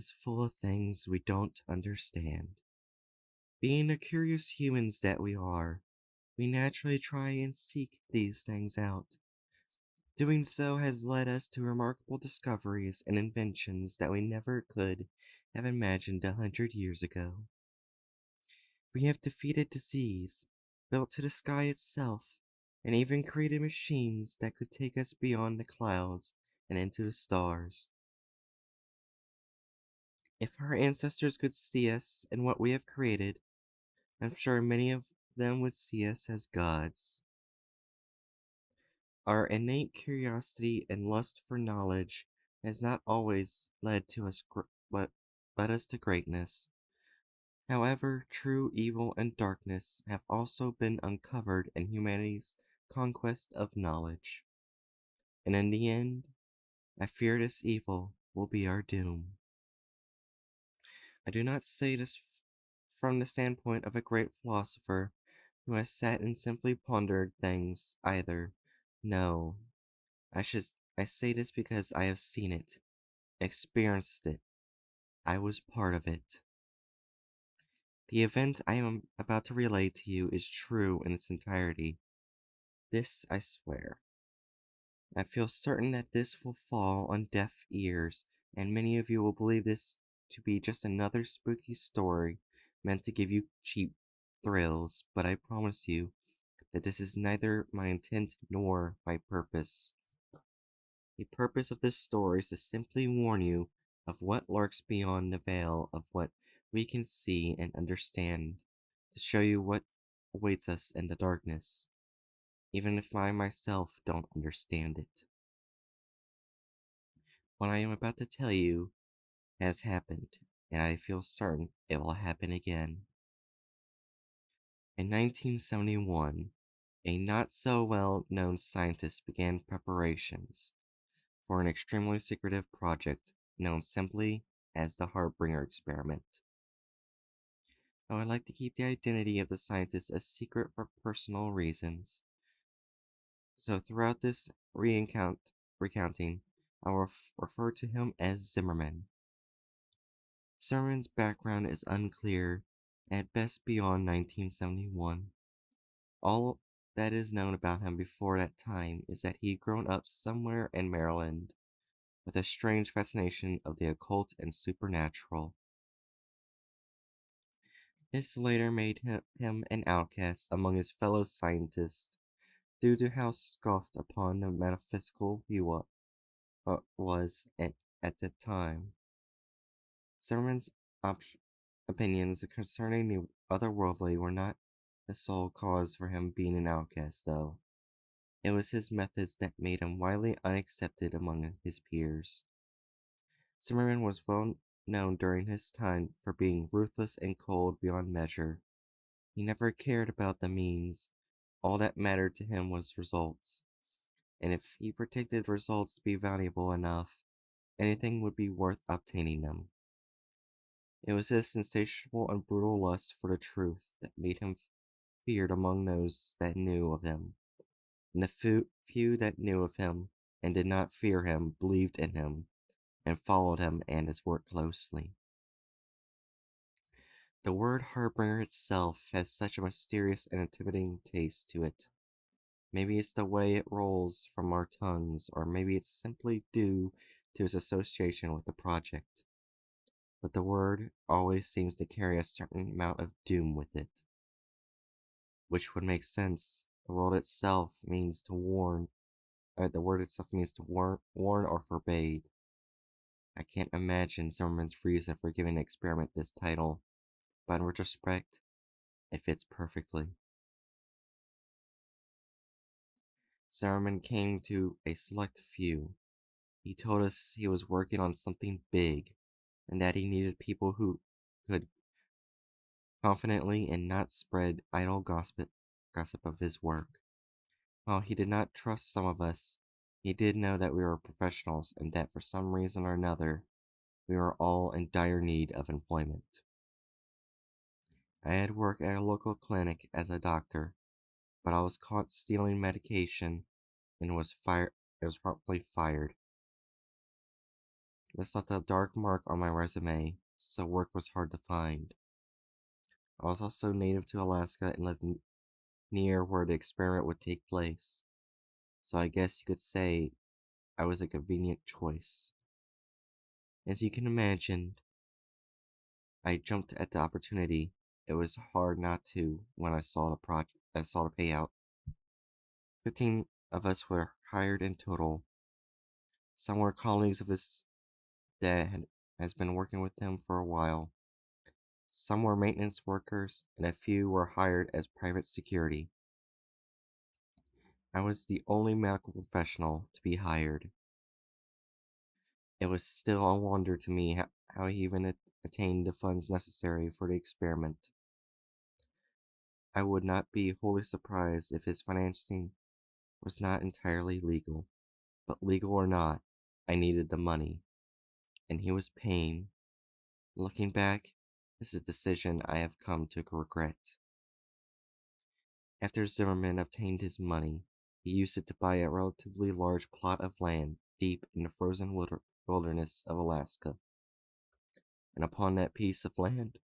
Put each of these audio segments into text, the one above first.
is full of things we don't understand. Being the curious humans that we are, we naturally try and seek these things out. Doing so has led us to remarkable discoveries and inventions that we never could have imagined 100 years ago. We have defeated disease, built to the sky itself, and even created machines that could take us beyond the clouds and into the stars. If our ancestors could see us and what we have created, I'm sure many of them would see us as gods. Our innate curiosity and lust for knowledge has not always led to us led us to greatness. However, true evil and darkness have also been uncovered in humanity's conquest of knowledge. And in the end, I fear this evil will be our doom. I do not say this from the standpoint of a great philosopher who has sat and simply pondered things either. No, I say this because I have seen it, experienced it. I was part of it. The event I am about to relate to you is true in its entirety. This I swear. I feel certain that this will fall on deaf ears, and many of you will believe this to be just another spooky story meant to give you cheap thrills, but I promise you that this is neither my intent nor my purpose. The purpose of this story is to simply warn you of what lurks beyond the veil of what we can see and understand, to show you what awaits us in the darkness, even if I myself don't understand it. What I am about to tell you has happened, and I feel certain it will happen again. In 1971, a not so well known scientist began preparations for an extremely secretive project known simply as the Harbinger experiment. I would like to keep the identity of the scientist a secret for personal reasons. So throughout this recounting, I will refer to him as Zimmerman. Zimmerman's background is unclear, at best beyond 1971. All that is known about him before that time is that he had grown up somewhere in Maryland with a strange fascination of the occult and supernatural. This later made him an outcast among his fellow scientists due to how scoffed upon the metaphysical he was at the time. Zimmerman's opinions concerning the otherworldly were not the sole cause for him being an outcast, though. It was his methods that made him widely unaccepted among his peers. Zimmerman was well known during his time for being ruthless and cold beyond measure. He never cared about the means. All that mattered to him was results. And if he predicted results to be valuable enough, anything would be worth obtaining them. It was his insatiable and brutal lust for the truth that made him feared among those that knew of him. And the few that knew of him and did not fear him believed in him and followed him and his work closely. The word harbinger itself has such a mysterious and intimidating taste to it. Maybe it's the way it rolls from our tongues, or maybe it's simply due to its association with the project. But the word always seems to carry a certain amount of doom with it. Which would make sense. The word itself means to warn. The word itself means to warn or forbade. I can't imagine Zimmerman's reason for giving the experiment this title, but in retrospect, it fits perfectly. Zimmerman came to a select few. He told us he was working on something big, and that he needed people who could confidently and not spread idle gossip of his work. While he did not trust some of us, he did know that we were professionals and that for some reason or another, we were all in dire need of employment. I had worked at a local clinic as a doctor, but I was caught stealing medication and was promptly fired. This left a dark mark on my resume, so work was hard to find. I was also native to Alaska and lived near where the experiment would take place, so I guess you could say I was a convenient choice. As you can imagine, I jumped at the opportunity. It was hard not to when I saw the payout. 15 of us were hired in total. Some were colleagues of his dad has been working with him for a while. Some were maintenance workers, and a few were hired as private security. I was the only medical professional to be hired. It was still a wonder to me how he even attained the funds necessary for the experiment. I would not be wholly surprised if his financing was not entirely legal. But legal or not, I needed the money, and he was paying. Looking back, this is a decision I have come to regret. After Zimmerman obtained his money, he used it to buy a relatively large plot of land deep in the frozen wilderness of Alaska. And upon that piece of land,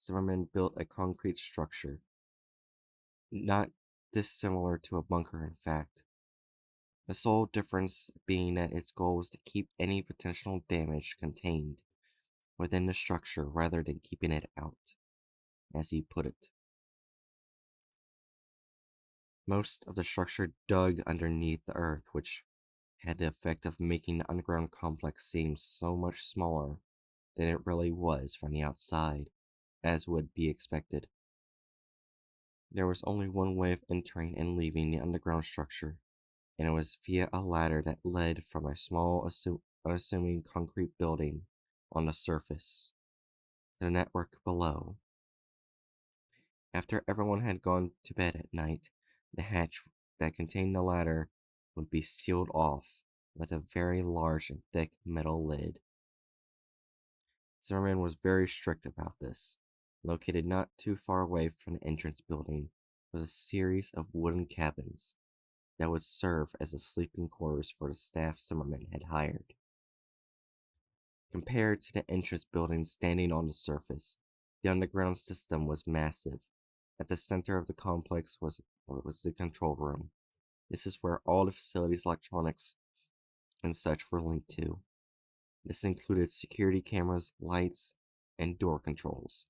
Zimmerman built a concrete structure, not dissimilar to a bunker, in fact. The sole difference being that its goal was to keep any potential damage contained within the structure rather than keeping it out, as he put it. Most of the structure dug underneath the earth, which had the effect of making the underground complex seem so much smaller than it really was from the outside, as would be expected. There was only one way of entering and leaving the underground structure, and it was via a ladder that led from a small, unassuming concrete building on the surface to the network below. After everyone had gone to bed at night, the hatch that contained the ladder would be sealed off with a very large and thick metal lid. Zimmerman was very strict about this. Located not too far away from the entrance building was a series of wooden cabins that would serve as the sleeping quarters for the staff Zimmerman had hired. Compared to the entrance building standing on the surface, the underground system was massive. At the center of the complex was the control room. This is where all the facility's electronics and such were linked to. This included security cameras, lights, and door controls.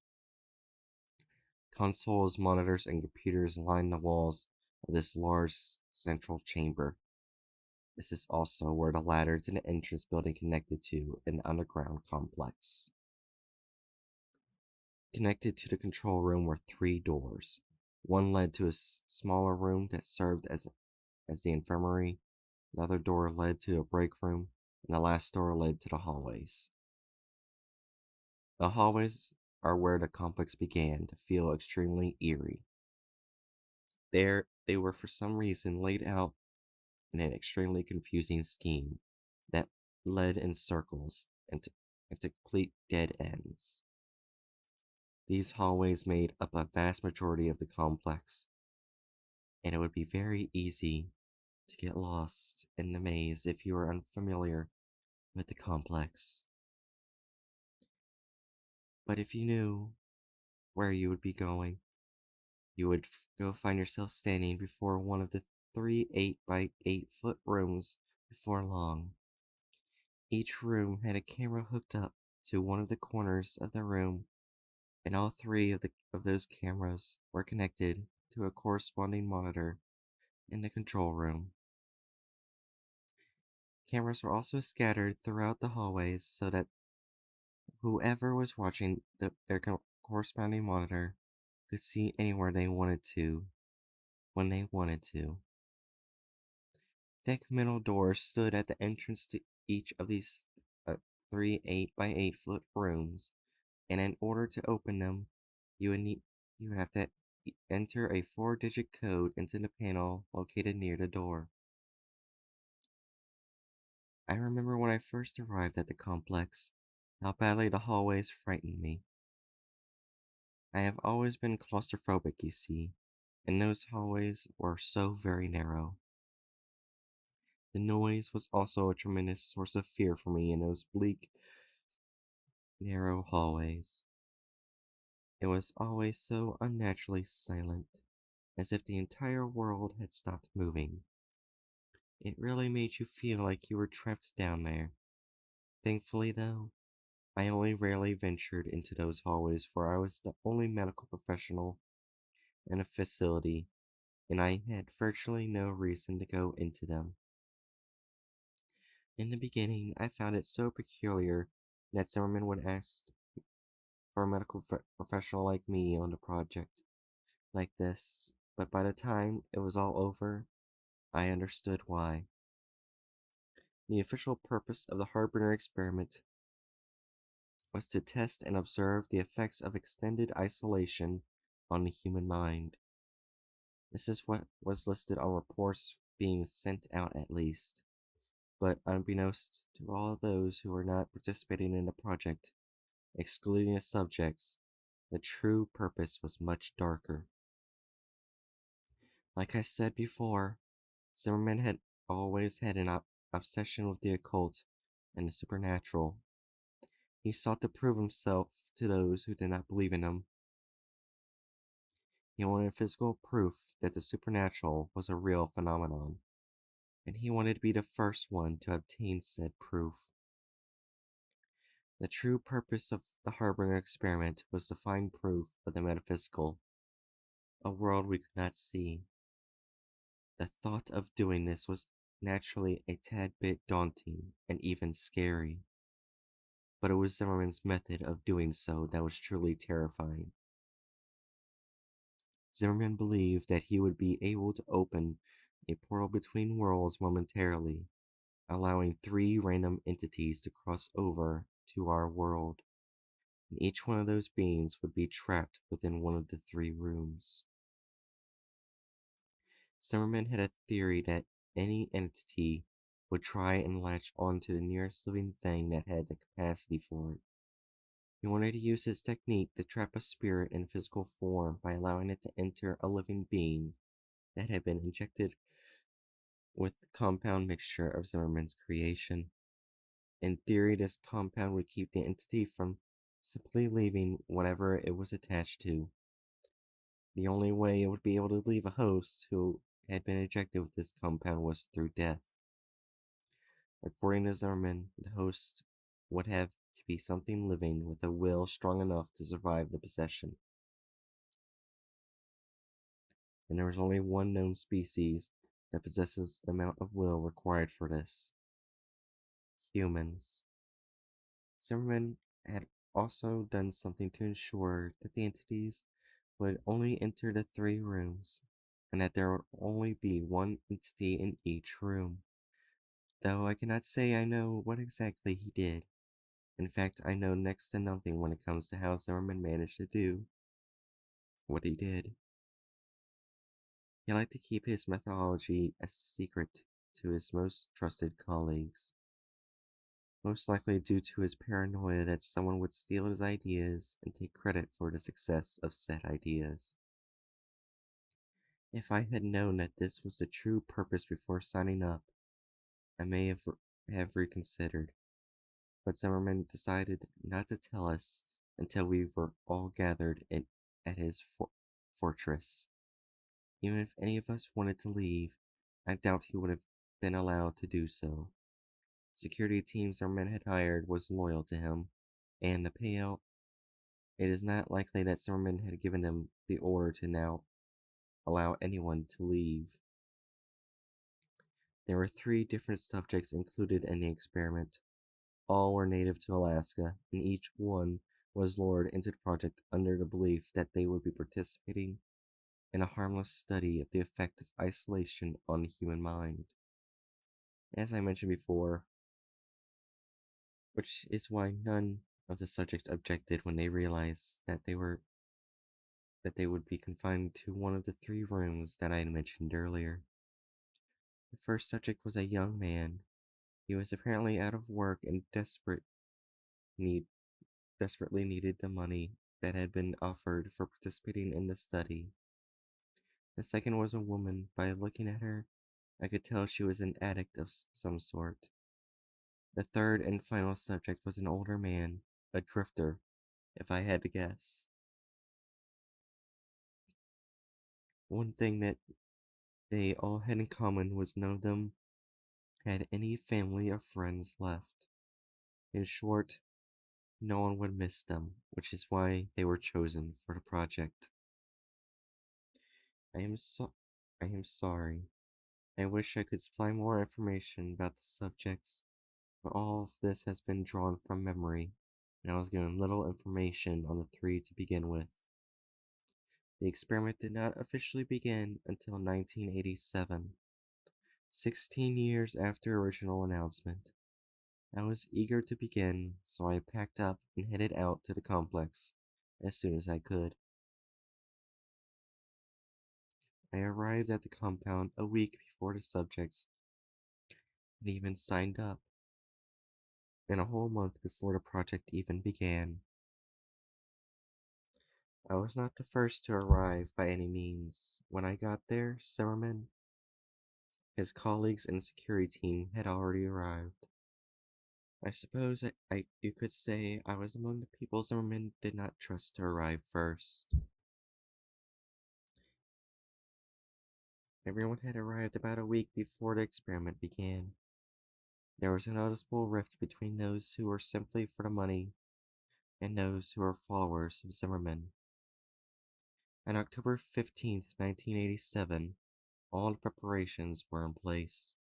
Consoles, monitors, and computers lined the walls of this large central chamber. This is also where the ladder to the entrance building connected to an underground complex. Connected to the control room were 3 doors. One led to a smaller room that served as the infirmary, another door led to a break room, and the last door led to the hallways. The hallways are where the complex began to feel extremely eerie. There, they were for some reason laid out in an extremely confusing scheme that led in circles into complete dead ends. These hallways made up a vast majority of the complex, and it would be very easy to get lost in the maze if you were unfamiliar with the complex. But if you knew where you would be going, you would go find yourself standing before one of the 3 8-by-8-foot rooms before long. Each room had a camera hooked up to one of the corners of the room, and all 3 of those cameras were connected to a corresponding monitor in the control room. Cameras were also scattered throughout the hallways so that whoever was watching their corresponding monitor could see anywhere they wanted to, when they wanted to. Thick metal doors stood at the entrance to each of these 3 8-by-8-foot rooms, and in order to open them, you would have to enter a 4-digit code into the panel located near the door. I remember when I first arrived at the complex, how badly the hallways frightened me. I have always been claustrophobic, you see, and those hallways were so very narrow. The noise was also a tremendous source of fear for me in those bleak, narrow hallways. It was always so unnaturally silent, as if the entire world had stopped moving. It really made you feel like you were trapped down there. Thankfully, though, I only rarely ventured into those hallways, for I was the only medical professional in a facility, and I had virtually no reason to go into them. In the beginning, I found it so peculiar that Zimmerman would ask for a medical professional like me on a project like this, but by the time it was all over, I understood why. The official purpose of the Harbinger experiment was to test and observe the effects of extended isolation on the human mind. This is what was listed on reports being sent out at least. But unbeknownst to all those who were not participating in the project, excluding the subjects, the true purpose was much darker. Like I said before, Zimmerman had always had an obsession with the occult and the supernatural. He sought to prove himself to those who did not believe in him. He wanted physical proof that the supernatural was a real phenomenon, and he wanted to be the first one to obtain said proof. The true purpose of the Harbinger experiment was to find proof of the metaphysical, a world we could not see. The thought of doing this was naturally a tad bit daunting and even scary, but it was Zimmerman's method of doing so that was truly terrifying. Zimmerman believed that he would be able to open a portal between worlds momentarily, allowing 3 random entities to cross over to our world, and each one of those beings would be trapped within one of the 3 rooms. Zimmerman had a theory that any entity would try and latch onto the nearest living thing that had the capacity for it. He wanted to use his technique to trap a spirit in physical form by allowing it to enter a living being that had been injected with the compound mixture of Zimmerman's creation. In theory, this compound would keep the entity from simply leaving whatever it was attached to. The only way it would be able to leave a host who had been injected with this compound was through death. According to Zimmerman, the host would have to be something living with a will strong enough to survive the possession. And there is only one known species that possesses the amount of will required for this: humans. Zimmerman had also done something to ensure that the entities would only enter the 3 rooms, and that there would only be one entity in each room. Though I cannot say I know what exactly he did. In fact, I know next to nothing when it comes to how Zimmerman managed to do what he did. He liked to keep his methodology a secret to his most trusted colleagues, most likely due to his paranoia that someone would steal his ideas and take credit for the success of said ideas. If I had known that this was the true purpose before signing up, I may have reconsidered, but Zimmerman decided not to tell us until we were all gathered at his fortress. Even if any of us wanted to leave, I doubt he would have been allowed to do so. Security teams Zimmerman had hired was loyal to him, and the payout, it is not likely that Zimmerman had given them the order to now allow anyone to leave. There were 3 different subjects included in the experiment. All were native to Alaska, and each one was lured into the project under the belief that they would be participating in a harmless study of the effect of isolation on the human mind. As I mentioned before, which is why none of the subjects objected when they realized that they would be confined to one of the 3 rooms that I had mentioned earlier. The first subject was a young man. He was apparently out of work and desperately needed the money that had been offered for participating in the study. The second was a woman. By looking at her, I could tell she was an addict of some sort. The third and final subject was an older man, a drifter, if I had to guess. One thing that they all had in common was none of them had any family or friends left. In short, no one would miss them, which is why they were chosen for the project. I am so I am sorry. I wish I could supply more information about the subjects, but all of this has been drawn from memory, and I was given little information on the three to begin with. The experiment did not officially begin until 1987, 16 years after original announcement. I was eager to begin, so I packed up and headed out to the complex as soon as I could. I arrived at the compound a week before the subjects had even signed up, and a whole month before the project even began. I was not the first to arrive by any means. When I got there, Zimmerman, his colleagues, and the security team had already arrived. I suppose you could say I was among the people Zimmerman did not trust to arrive first. Everyone had arrived about a week before the experiment began. There was a noticeable rift between those who were simply for the money and those who were followers of Zimmerman. On October 15th, 1987, all the preparations were in place.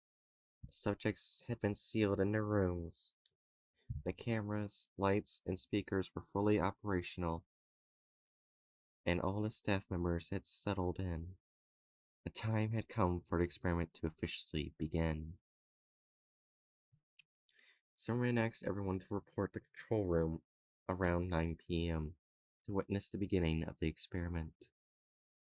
The subjects had been sealed in their rooms. The cameras, lights, and speakers were fully operational, and all the staff members had settled in. The time had come for the experiment to officially begin. Zimmerman asked everyone to report to the control room around 9 p.m. to witness the beginning of the experiment.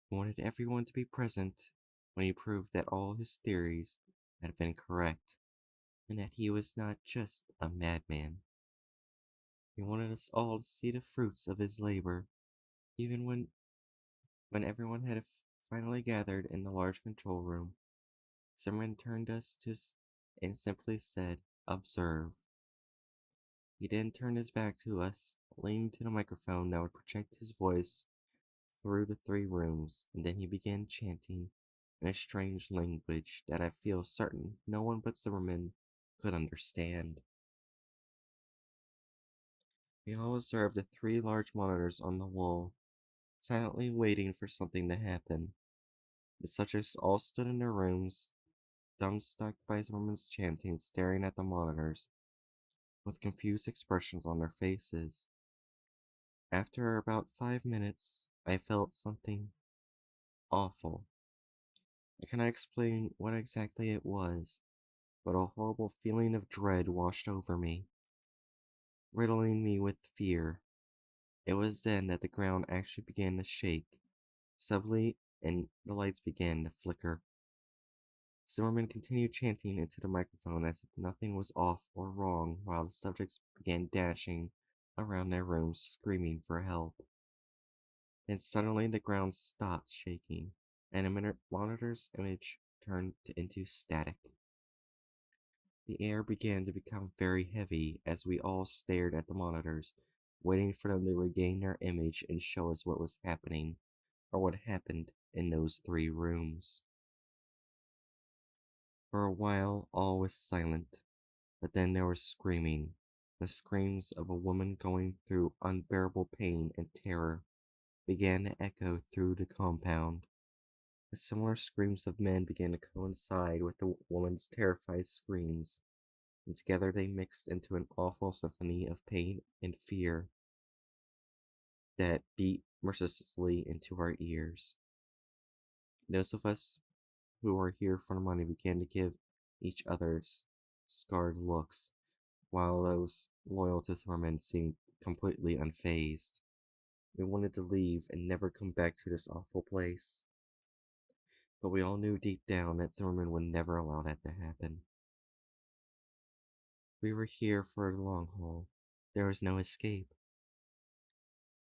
He wanted everyone to be present when he proved that all his theories had been correct, and that he was not just a madman. He wanted us all to see the fruits of his labor, even when everyone had finally gathered in the large control room. Zimmerman turned us to and simply said, "Observe." He then turned his back to us, leaning to the microphone that would project his voice through the three rooms, and then he began chanting in a strange language that I feel certain no one but Zimmerman could understand. We all observed the three large monitors on the wall, silently waiting for something to happen. The subjects all stood in their rooms, dumbstruck by Zimmerman's chanting, staring at the monitors, with confused expressions on their faces. After about 5 minutes, I felt something awful. I cannot explain what exactly it was, but a horrible feeling of dread washed over me, riddling me with fear. It was then that the ground actually began to shake, suddenly, and the lights began to flicker. Zimmerman continued chanting into the microphone as if nothing was off or wrong while the subjects began dashing around their rooms screaming for help. Then suddenly the ground stopped shaking, and a monitor's image turned into static. The air began to become very heavy as we all stared at the monitors, waiting for them to regain their image and show us what was happening, or what happened in those three rooms. For a while all was silent, but then there was screaming, the screams of a woman going through unbearable pain and terror began to echo through the compound. The similar screams of men began to coincide with the woman's terrified screams, and together they mixed into an awful symphony of pain and fear that beat mercilessly into our ears. Those of us who were here for the money began to give each other's scarred looks, while those loyal to Zimmerman seemed completely unfazed. We wanted to leave and never come back to this awful place. But we all knew deep down that Zimmerman would never allow that to happen. We were here for the long haul. There was no escape.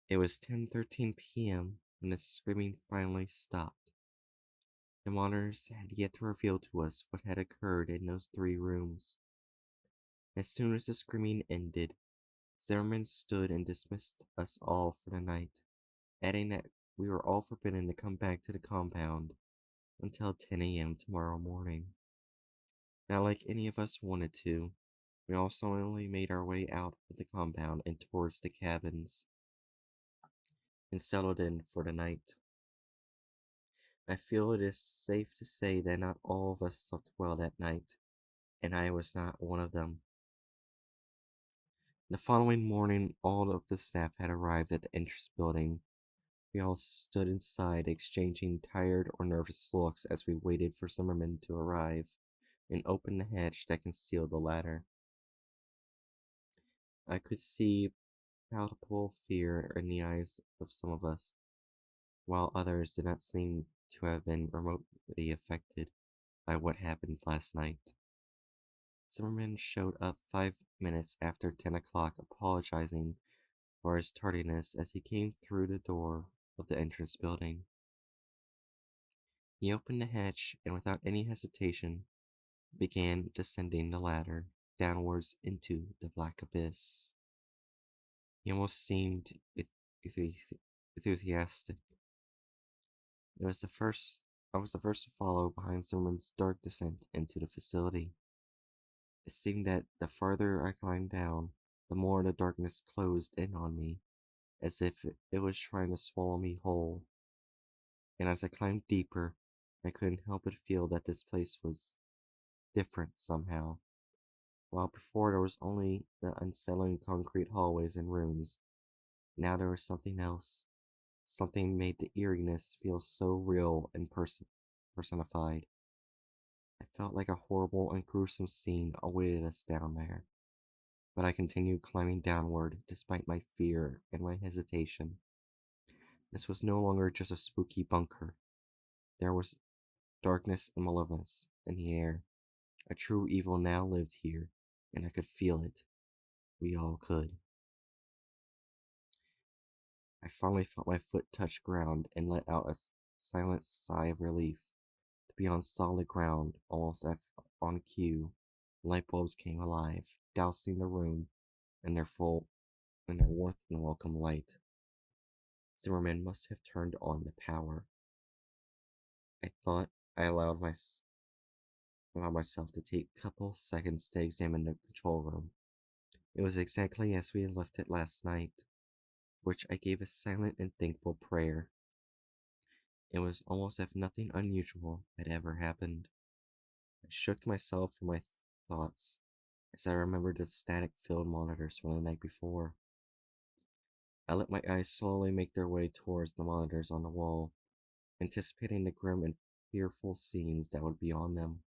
It was 10:13 p.m. when the screaming finally stopped. The monitors had yet to reveal to us what had occurred in those 3 rooms. As soon as the screaming ended, Zimmerman stood and dismissed us all for the night, adding that we were all forbidden to come back to the compound until 10 a.m. tomorrow morning. Not like any of us wanted to, we all slowly made our way out of the compound and towards the cabins, and settled in for the night. I feel it is safe to say that not all of us slept well that night, and I was not one of them. The following morning, all of the staff had arrived at the entrance building. We all stood inside, exchanging tired or nervous looks as we waited for Zimmerman to arrive and open the hatch that concealed the ladder. I could see palpable fear in the eyes of some of us, while others did not seem to have been remotely affected by what happened last night. Zimmerman showed up 5 minutes after 10 o'clock, apologizing for his tardiness as he came through the door of the entrance building. He opened the hatch and, without any hesitation, began descending the ladder downwards into the black abyss. He almost seemed enthusiastic. It was the first. I was the first to follow behind Zimmerman's dark descent into the facility. It seemed that the farther I climbed down, the more the darkness closed in on me, as if it was trying to swallow me whole. And as I climbed deeper, I couldn't help but feel that this place was different somehow. While before there was only the unsettling concrete hallways and rooms, now there was something else. Something made the eeriness feel so real and personified. I felt like a horrible and gruesome scene awaited us down there, but I continued climbing downward despite my fear and my hesitation. This was no longer just a spooky bunker. There was darkness and malevolence in the air. A true evil now lived here, and I could feel it. We all could. I finally felt my foot touch ground and let out a silent sigh of relief. To be on solid ground, almost as on cue, light bulbs came alive, dousing the room in their warmth and welcome light. Zimmerman must have turned on the power. I thought I allowed myself to take a couple seconds to examine the control room. It was exactly as we had left it last night, which I gave a silent and thankful prayer. It was almost as if nothing unusual had ever happened. I shook myself from my thoughts as I remembered the static-filled monitors from the night before. I let my eyes slowly make their way towards the monitors on the wall, anticipating the grim and fearful scenes that would be on them.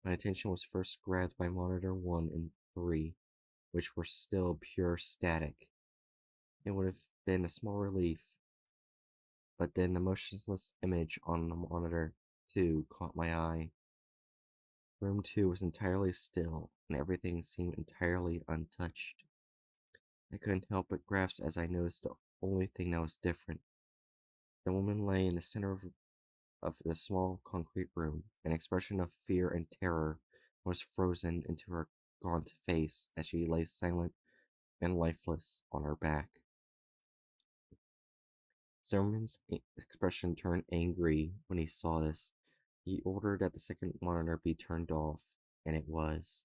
My attention was first grabbed by monitor 1 and 3, which were still pure static. It would have been a small relief, but then the motionless image on the monitor 2 caught my eye. Room 2 was entirely still, and everything seemed entirely untouched. I couldn't help but grasp as I noticed the only thing that was different. The woman lay in the center of the small concrete room. An expression of fear and terror was frozen into her gaunt face as she lay silent and lifeless on her back. Zimmerman's expression turned angry when he saw this. He ordered that the second monitor be turned off, and it was.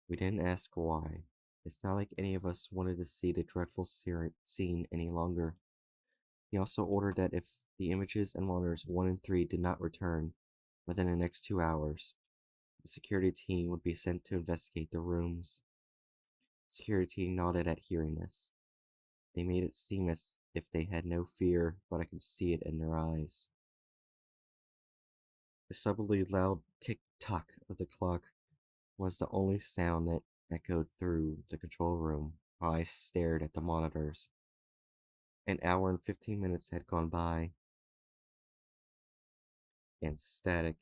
We didn't ask why. It's not like any of us wanted to see the dreadful scene any longer. He also ordered that if the images and monitors 1 and 3 did not return within the next 2 hours, the security team would be sent to investigate the rooms. Security nodded at hearing this. They made it seem as if they had no fear, but I could see it in their eyes. The subtly loud tick-tock of the clock was the only sound that echoed through the control room while I stared at the monitors. An hour and 15 minutes had gone by, and static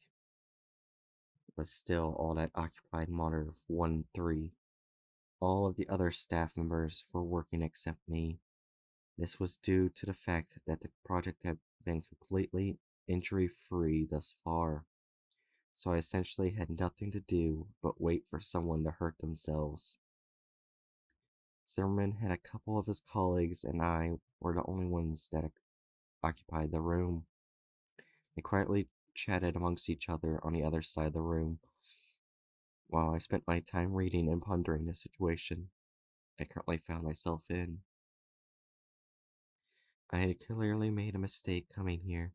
was still all that occupied monitor 1 and 3. All of the other staff members were working except me. This was due to the fact that the project had been completely injury-free thus far, so I essentially had nothing to do but wait for someone to hurt themselves. Zimmerman had a couple of his colleagues, and I were the only ones that occupied the room. They quietly chatted amongst each other on the other side of the room, while I spent my time reading and pondering the situation I currently found myself in. I had clearly made a mistake coming here.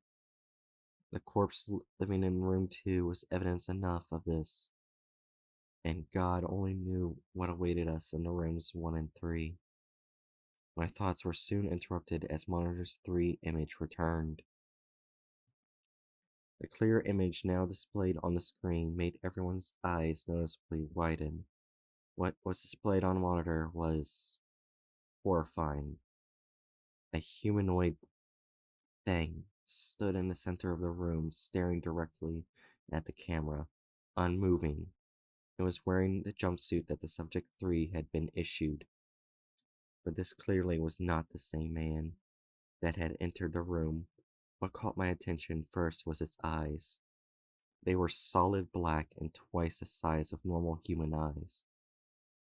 The corpse living in room 2 was evidence enough of this, and God only knew what awaited us in the rooms 1 and 3. My thoughts were soon interrupted as Monitor's 3 image returned. The clear image now displayed on the screen made everyone's eyes noticeably widen. What was displayed on the monitor was horrifying. A humanoid thing stood in the center of the room, staring directly at the camera, unmoving. It was wearing the jumpsuit that the Subject 3 had been issued. But this clearly was not the same man that had entered the room. What caught my attention first was its eyes. They were solid black and twice the size of normal human eyes.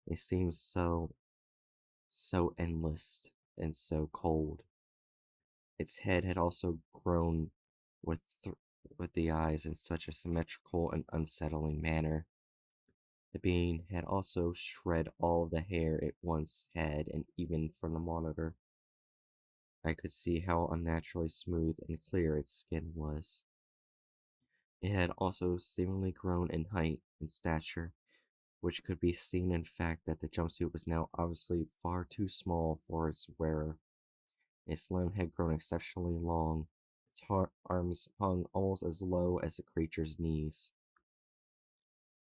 They seemed so endless and so cold. Its head had also grown with the eyes in such a symmetrical and unsettling manner. The being had also shred all of the hair it once had, and even from the monitor, I could see how unnaturally smooth and clear its skin was. It had also seemingly grown in height and stature, which could be seen in fact that the jumpsuit was now obviously far too small for its wearer. Its limb had grown exceptionally long. Its arms hung almost as low as the creature's knees.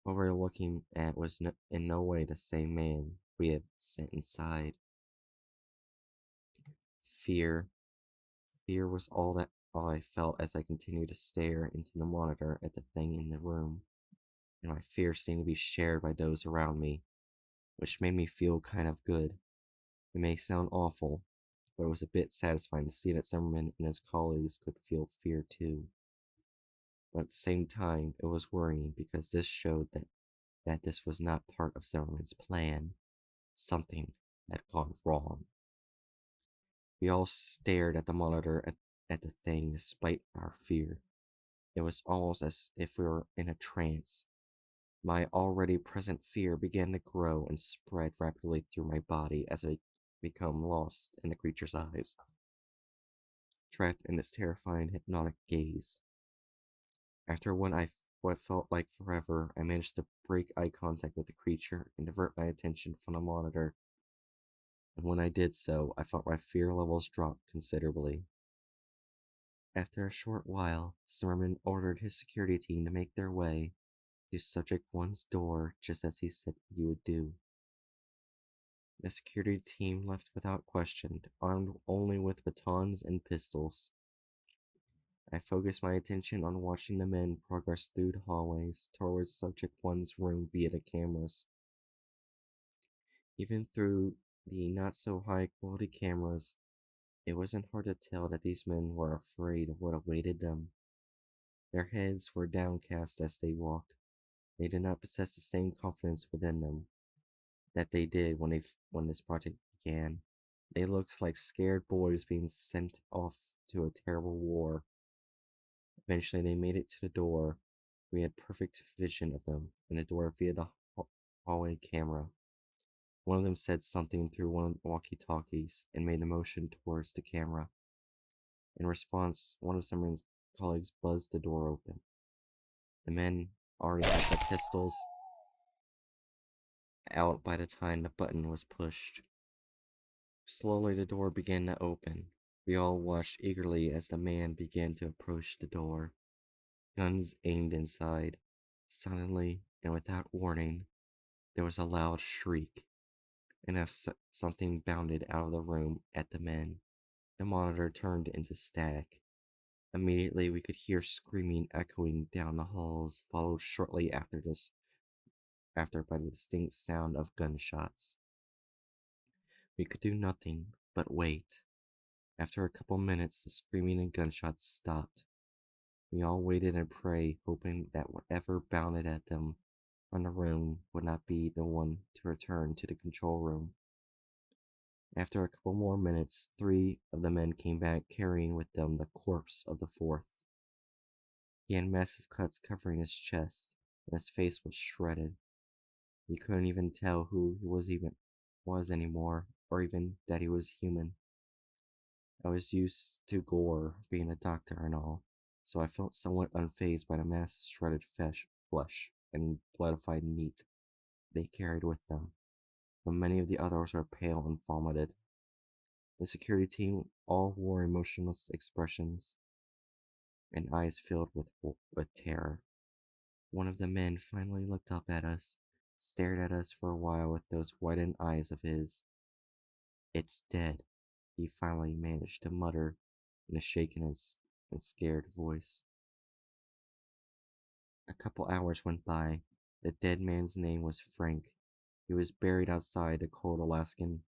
What we were looking at was in no way the same man we had sent inside. Fear. Fear was all I felt as I continued to stare into the monitor at the thing in the room, and my fear seemed to be shared by those around me, which made me feel kind of good. It may sound awful, but it was a bit satisfying to see that Zimmerman and his colleagues could feel fear too. But at the same time, it was worrying because this showed that this was not part of Zimmerman's plan. Something had gone wrong. We all stared at the monitor at the thing despite our fear. It was almost as if we were in a trance. My already present fear began to grow and spread rapidly through my body as I became lost in the creature's eyes, trapped in its terrifying hypnotic gaze. After what felt like forever, I managed to break eye contact with the creature and divert my attention from the monitor. And when I did so, I felt my fear levels drop considerably. After a short while, Zimmerman ordered his security team to make their way to Subject 1's door just as he said he would do. The security team left without question, armed only with batons and pistols. I focused my attention on watching the men progress through the hallways towards Subject 1's room via the cameras. Even through the not-so-high quality cameras, it wasn't hard to tell that these men were afraid of what awaited them. Their heads were downcast as they walked. They did not possess the same confidence within them that they did when this project began. They looked like scared boys being sent off to a terrible war. Eventually, they made it to the door. We had perfect vision of them and the door via the hallway camera. One of them said something through one of the walkie-talkies and made a motion towards the camera. In response, one of Summerlin's colleagues buzzed the door open. The men already had the pistols out by the time the button was pushed. Slowly the door began to open. We all watched eagerly as the man began to approach the door, guns aimed inside. Suddenly, and without warning, there was a loud shriek, and something bounded out of the room at the men. The monitor turned into static. Immediately we could hear screaming echoing down the halls, followed shortly after by the distinct sound of gunshots. We could do nothing but wait. After a couple minutes, the screaming and gunshots stopped. We all waited and prayed, hoping that whatever bounded at them from the room would not be the one to return to the control room. After a couple more minutes, three of the men came back carrying with them the corpse of the fourth. He had massive cuts covering his chest, and his face was shredded. You couldn't even tell who he was anymore, or even that he was human. I was used to gore, being a doctor and all, so I felt somewhat unfazed by the mass of shredded flesh and bloodified meat they carried with them, but many of the others were pale and vomited. The security team all wore emotionless expressions and eyes filled with terror. One of the men finally looked up at us, stared at us for a while with those widened eyes of his. "It's dead," he finally managed to mutter in a shaken and scared voice. A couple hours went by. The dead man's name was Frank. He was buried outside the cold Alaskan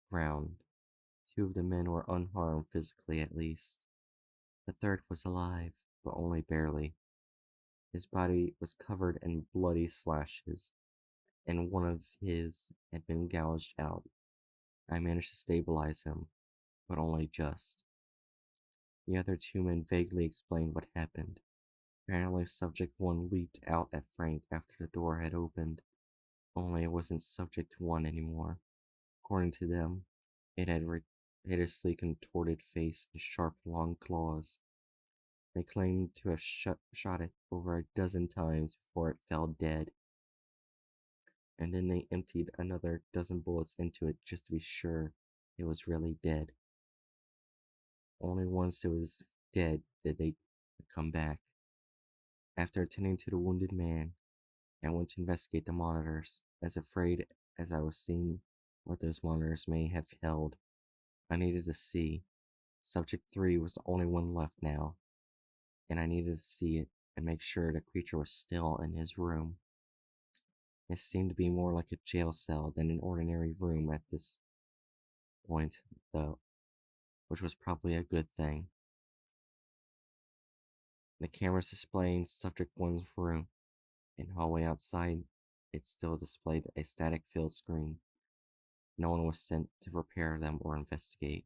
ground. Two of the men were unharmed physically, at least. The third was alive, but only barely. His body was covered in bloody slashes, and one of his had been gouged out. I managed to stabilize him, but only just. The other two men vaguely explained what happened. Apparently, Subject 1 leaped out at Frank after the door had opened, only it wasn't Subject 1 anymore. According to them, it had a hideously contorted face and sharp, long claws. They claimed to have shot it over a dozen times before it fell dead, and then they emptied another dozen bullets into it just to be sure it was really dead. Only once it was dead did they come back. After attending to the wounded man, I went to investigate the monitors, as afraid as I was seeing what those monitors may have held. I needed to see. Subject 3 was the only one left now, and I needed to see it and make sure the creature was still in his room. It seemed to be more like a jail cell than an ordinary room at this point, though, which was probably a good thing. The cameras displaying Subject 1's room and hallway outside, it still displayed a static field screen. No one was sent to repair them or investigate.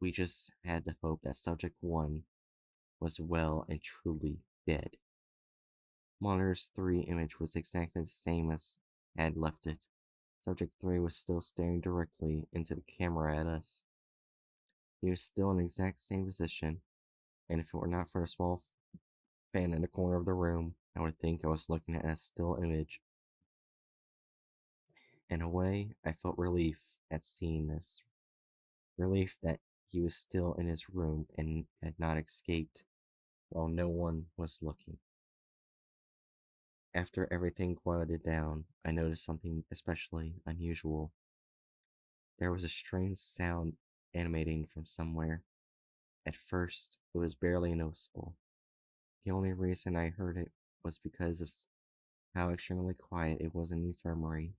We just had to hope that Subject 1 was well and truly dead. Monitor's 3 image was exactly the same as I had left it. Subject 3 was still staring directly into the camera at us. He was still in the exact same position, and if it were not for the small fan in the corner of the room, I would think I was looking at a still image. In a way, I felt relief at seeing this. Relief that he was still in his room and had not escaped while no one was looking. After everything quieted down, I noticed something especially unusual. There was a strange sound emanating from somewhere. At first, it was barely noticeable. The only reason I heard it was because of how extremely quiet it was in the infirmary.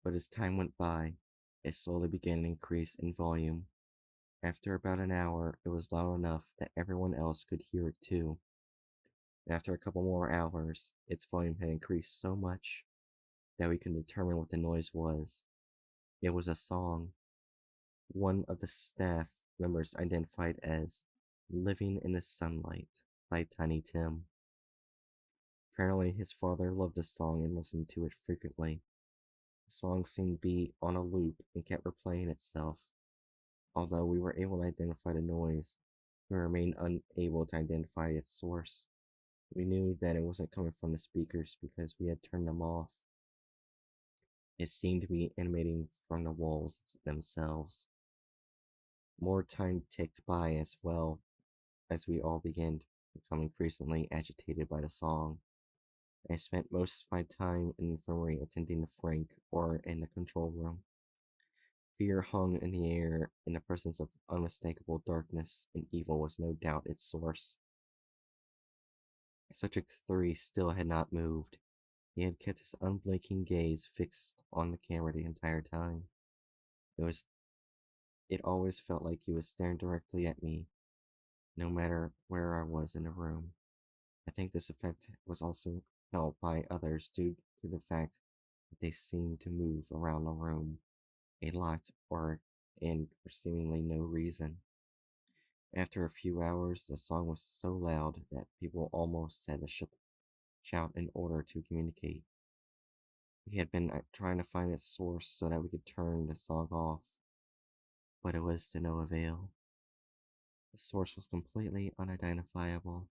But as time went by, it slowly began to increase in volume. After about an hour, it was loud enough that everyone else could hear it too. After a couple more hours, its volume had increased so much that we could determine what the noise was. It was a song. One of the staff members identified as "Living in the Sunlight" by Tiny Tim. Apparently, his father loved the song and listened to it frequently. The song seemed to be on a loop and kept replaying itself. Although we were able to identify the noise, we remained unable to identify its source. We knew that it wasn't coming from the speakers because we had turned them off. It seemed to be emanating from the walls themselves. More time ticked by as well as we all began to become increasingly agitated by the song. I spent most of my time in the infirmary attending to Frank or in the control room. Fear hung in the air, and the presence of unmistakable darkness and evil was no doubt its source. Subject 3 still had not moved. He had kept his unblinking gaze fixed on the camera the entire time. It always felt like he was staring directly at me. no matter where I was in the room. I think this effect was also felt by others due to the fact that they seemed to move around the room a lot and for seemingly no reason. After a few hours, the song was so loud that people almost had to shout in order to communicate. We had been trying to find its source so that we could turn the song off, but it was to no avail. The source was completely unidentifiable.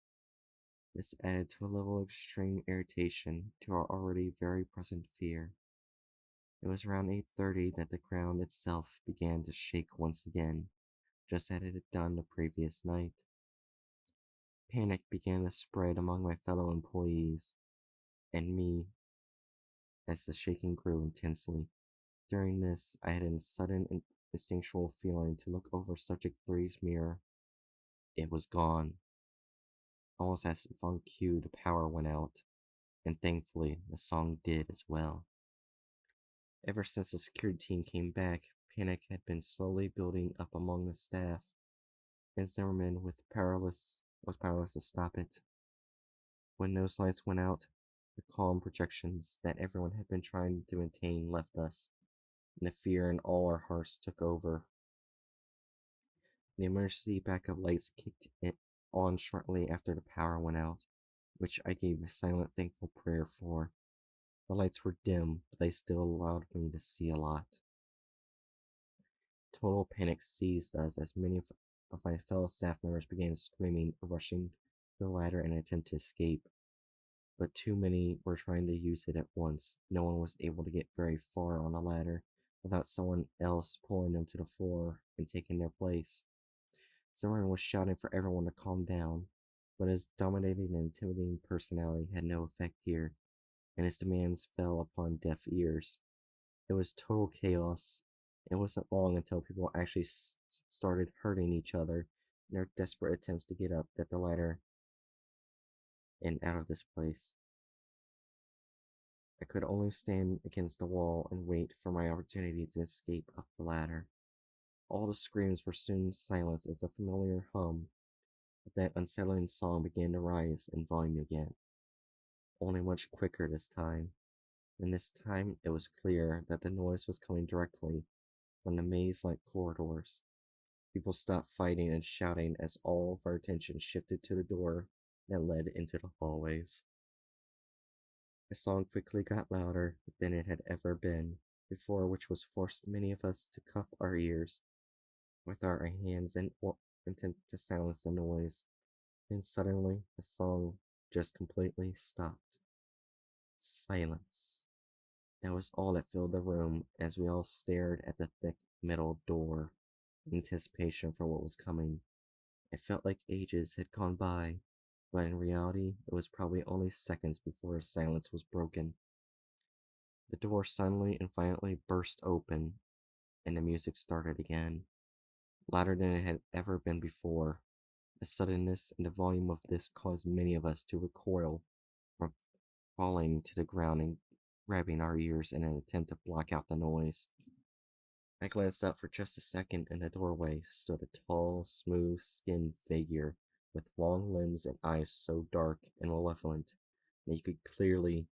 This added to a level of extreme irritation to our already very present fear. It was around 8:30 that the ground itself began to shake once again, just as it had done the previous night. Panic began to spread among my fellow employees and me as the shaking grew intensely. During this, I had a sudden instinctual feeling to look over Subject Three's mirror. It was gone. Almost as if on cue, the power went out, and thankfully, the song did as well. Ever since the security team came back, panic had been slowly building up among the staff, and Zimmerman was powerless to stop it. When those lights went out, the calm projections that everyone had been trying to maintain left us, and the fear in all our hearts took over. The emergency backup lights on shortly after the power went out, which I gave a silent, thankful prayer for. The lights were dim, but they still allowed me to see a lot. Total panic seized us as many of my fellow staff members began screaming or rushing to the ladder in an attempt to escape. But too many were trying to use it at once. No one was able to get very far on the ladder without someone else pulling them to the floor and taking their place. Someone was shouting for everyone to calm down, but his dominating and intimidating personality had no effect here, and his demands fell upon deaf ears. It was total chaos. It wasn't long until people actually started hurting each other in their desperate attempts to get up the ladder and out of this place. I could only stand against the wall and wait for my opportunity to escape up the ladder. All the screams were soon silenced as the familiar hum of that unsettling song began to rise in volume again, only much quicker this time. And this time it was clear that the noise was coming directly from the maze-like corridors. People stopped fighting and shouting as all of our attention shifted to the door that led into the hallways. The song quickly got louder than it had ever been before, which was forced many of us to cup our ears with our hands and intent to silence the noise. And suddenly, the song just completely stopped. Silence. That was all that filled the room as we all stared at the thick metal door in anticipation for what was coming. It felt like ages had gone by, but in reality, it was probably only seconds before the silence was broken. The door suddenly and violently burst open, and the music started again, louder than it had ever been before. The suddenness and the volume of this caused many of us to recoil from falling to the ground and grabbing our ears in an attempt to block out the noise. I glanced up for just a second. In the doorway stood a tall, smooth-skinned figure with long limbs and eyes so dark and malevolent that you could clearly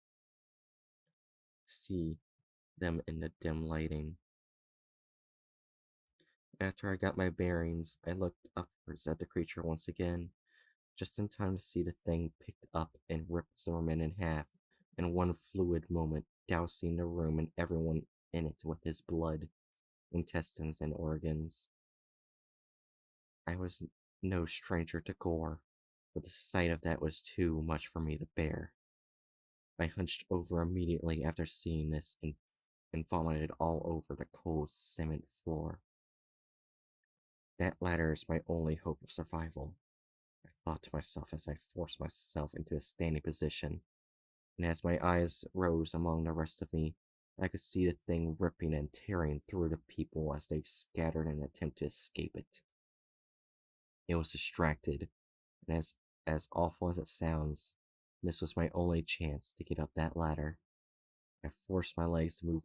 see them in the dim lighting. After I got my bearings, I looked upwards at the creature once again, just in time to see the thing picked up and rip Zimmerman in half in one fluid moment, dousing the room and everyone in it with his blood, intestines, and organs. I was no stranger to gore, but the sight of that was too much for me to bear. I hunched over immediately after seeing this and vomited all over the cold cement floor. That ladder is my only hope of survival, I thought to myself as I forced myself into a standing position, and as my eyes rose among the rest of me, I could see the thing ripping and tearing through the people as they scattered in an attempt to escape it. It was distracted, and as awful as it sounds, this was my only chance to get up that ladder. I forced my legs to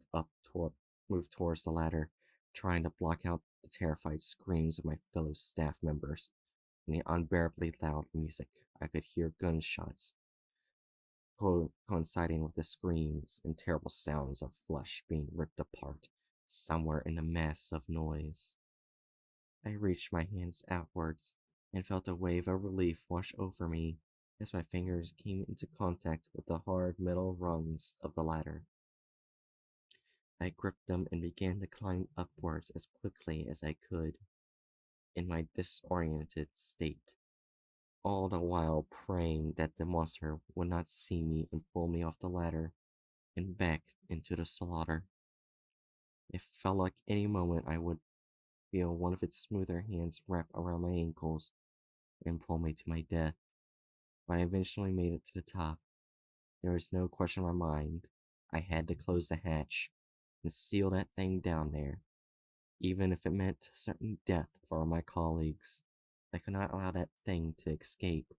move towards the ladder, trying to block out the terrified screams of my fellow staff members. and the unbearably loud music. I could hear gunshots coinciding with the screams and terrible sounds of flesh being ripped apart somewhere in the mass of noise. I reached my hands outwards and felt a wave of relief wash over me as my fingers came into contact with the hard metal rungs of the ladder. I gripped them and began to climb upwards as quickly as I could in my disoriented state, all the while praying that the monster would not see me and pull me off the ladder and back into the slaughter. It felt like any moment I would feel one of its smoother hands wrap around my ankles and pull me to my death. When I eventually made it to the top, there was no question in my mind. I had to close the hatch and seal that thing down there, even if it meant certain death for all my colleagues. I could not allow that thing to escape.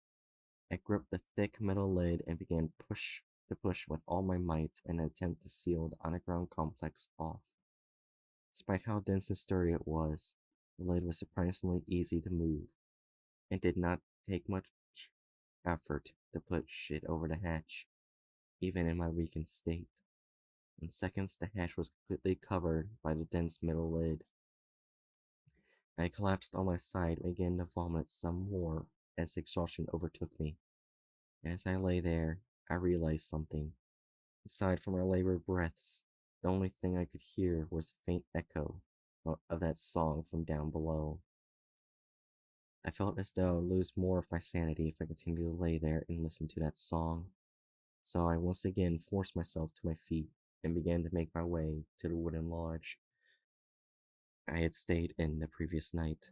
I gripped the thick metal lid and began to push with all my might in an attempt to seal the underground complex off. Despite how dense and sturdy it was, the lid was surprisingly easy to move. It did not take much effort to push it over the hatch, even in my weakened state. In seconds, the hatch was completely covered by the dense metal lid. I collapsed on my side and began to vomit some more as exhaustion overtook me. And as I lay there, I realized something. Aside from our labored breaths, the only thing I could hear was a faint echo of that song from down below. I felt as though I would lose more of my sanity if I continued to lay there and listen to that song. So I once again forced myself to my feet and began to make my way to the wooden lodge I had stayed in the previous night.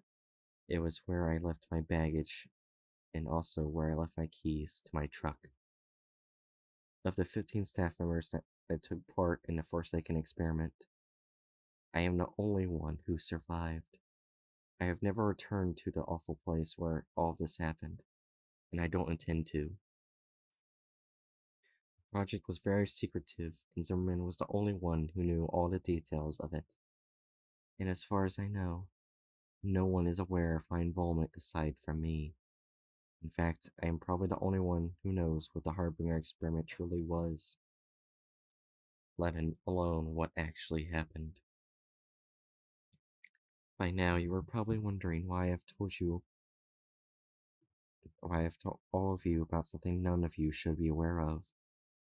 It was where I left my baggage and also where I left my keys to my truck. Of the 15 staff members that took part in the Forsaken experiment, I am the only one who survived. I have never returned to the awful place where all this happened, and I don't intend to. The project was very secretive, and Zimmerman was the only one who knew all the details of it. And as far as I know, no one is aware of my involvement aside from me. In fact, I am probably the only one who knows what the Harbinger experiment truly was, let alone what actually happened. By now, you are probably wondering why I've told all of you about something none of you should be aware of.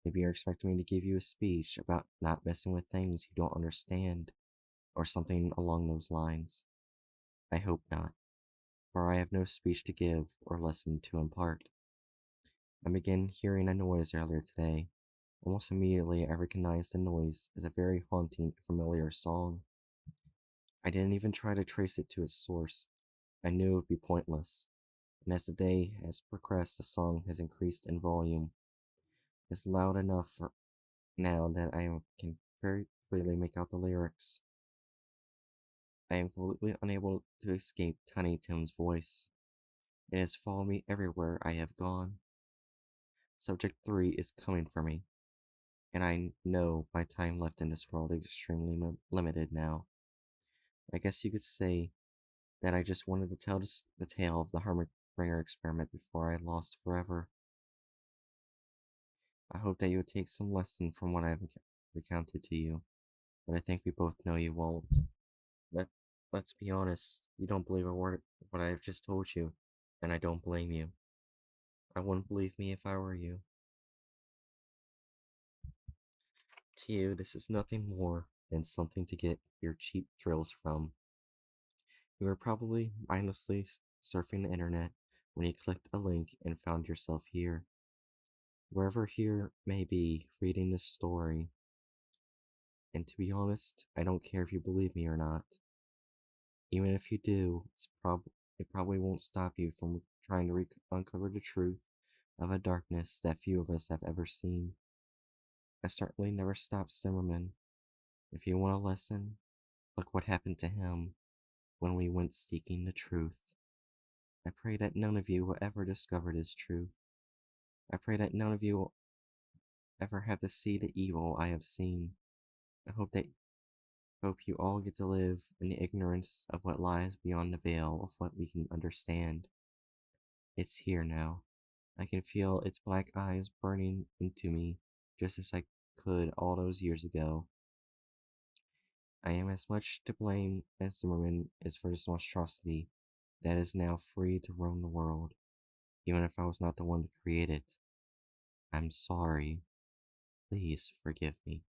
Maybe you're expecting me to give you a speech about not messing with things you don't understand, or something along those lines. I hope not, for I have no speech to give or lesson to impart. I began hearing a noise earlier today. Almost immediately, I recognized the noise as a very haunting, familiar song. I didn't even try to trace it to its source. I knew it would be pointless, and as the day has progressed, the song has increased in volume. It's loud enough for now that I can very clearly make out the lyrics. I am completely unable to escape Tiny Tim's voice. It has followed me everywhere I have gone. Subject 3 is coming for me, and I know my time left in this world is extremely limited now. I guess you could say that I just wanted to tell the tale of the Harbinger experiment before I lost forever. I hope that you would take some lesson from what I have recounted to you, but I think we both know you won't. Let, let's be honest, you don't believe a word of what I have just told you, and I don't blame you. I wouldn't believe me if I were you. To you, this is nothing more than something to get your cheap thrills from. You were probably mindlessly surfing the internet when you clicked a link and found yourself here. Wherever here may be, reading this story. And to be honest, I don't care if you believe me or not. Even if you do, it probably won't stop you from trying to uncover the truth of a darkness that few of us have ever seen. I certainly never stopped Zimmerman. If you want a lesson, look what happened to him when we went seeking the truth. I pray that none of you will ever discover this truth. I pray that none of you will ever have to see the evil I have seen. I hope you all get to live in the ignorance of what lies beyond the veil of what we can understand. It's here now. I can feel its black eyes burning into me, just as I could all those years ago. I am as much to blame as Zimmerman is for this monstrosity that is now free to roam the world, even if I was not the one to create it. I'm sorry. Please forgive me.